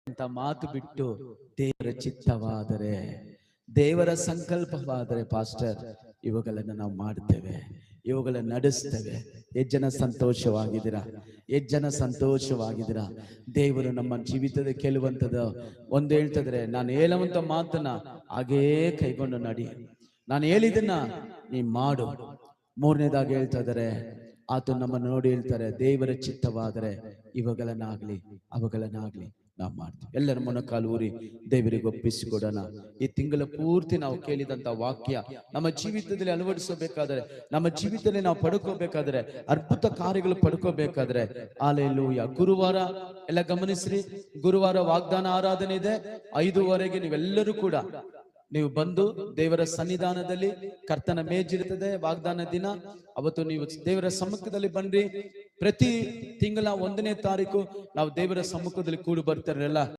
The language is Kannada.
ಅಂತ ಮಾತು ಬಿಟ್ಟು ದೇವರ ಚಿತ್ತವಾದರೆ, ದೇವರ ಸಂಕಲ್ಪವಾದರೆ ಪಾಸ್ಟರ್ ಇವುಗಳನ್ನು ನಾವು ಮಾಡ್ತೇವೆ, ಇವುಗಳನ್ನು ನಡೆಸ್ತೇವೆ. ಎಷ್ಟು ಜನ ಸಂತೋಷವಾಗಿದ್ದೀರಾ? ಎಷ್ಟು ಜನ ಸಂತೋಷವಾಗಿದ್ದೀರಾ? ದೇವರು ನಮ್ಮ ಜೀವಿತದ ಕೆಲವಂಥದ್ದು ಒಂದು ಹೇಳ್ತಿದ್ರೆ, ನಾನು ಹೇಳುವಂತ ಮಾತನ್ನ ಹಾಗೇ ಕೈಗೊಂಡು ನಡಿ, ನಾನು ಹೇಳಿದನ್ನ ನೀ ಮಾಡು. ಮೂರನೇದಾಗಿ ಹೇಳ್ತಾ ಇದ್ದಾರೆ, ಆತ ನಮ್ಮನ್ನು ನೋಡಿ ಹೇಳ್ತಾರೆ, ದೇವರ ಚಿತ್ತವಾದರೆ ಇವುಗಳನ್ನಾಗ್ಲಿ ಅವುಗಳನ್ನಾಗ್ಲಿ ನಾವು ಮಾಡ್ತೀವಿ. ಎಲ್ಲರ ಮೊಣಕಾಲು ಊರಿ ದೇವರಿಗೆ ಒಪ್ಪಿಸಿಕೊಡೋಣ. ಈ ತಿಂಗಳ ಪೂರ್ತಿ ನಾವು ಕೇಳಿದಂತ ವಾಕ್ಯ ನಮ್ಮ ಜೀವಿತದಲ್ಲಿ ಅಳವಡಿಸಬೇಕಾದ್ರೆ, ನಮ್ಮ ಜೀವಿತದಲ್ಲಿ ನಾವು ಪಡ್ಕೋಬೇಕಾದ್ರೆ, ಅದ್ಭುತ ಕಾರ್ಯಗಳು ಪಡ್ಕೋಬೇಕಾದ್ರೆ, ಹಲ್ಲೆಲೂಯಾ. ಗುರುವಾರ ಎಲ್ಲ ಗಮನಿಸ್ರಿ, ಗುರುವಾರ ವಾಗ್ದಾನ ಆರಾಧನೆ ಇದೆ. 5:30 ನೀವೆಲ್ಲರೂ ಕೂಡ ನೀವು ಬಂದು ದೇವರ ಸನ್ನಿಧಾನದಲ್ಲಿ, ಕರ್ತನ ಮೇಜಿರುತ್ತದೆ ವಾಗ್ದಾನ ದಿನ, ಅವತ್ತು ನೀವು ದೇವರ ಸಮ್ಮುಖದಲ್ಲಿ ಬನ್ರಿ. ಪ್ರತಿ ತಿಂಗಳ 1ನೇ ತಾರೀಕು ನಾವು ದೇವರ ಸಮ್ಮುಖದಲ್ಲಿ ಕೂಡಿ ಬರ್ತಾರಲ್ಲ.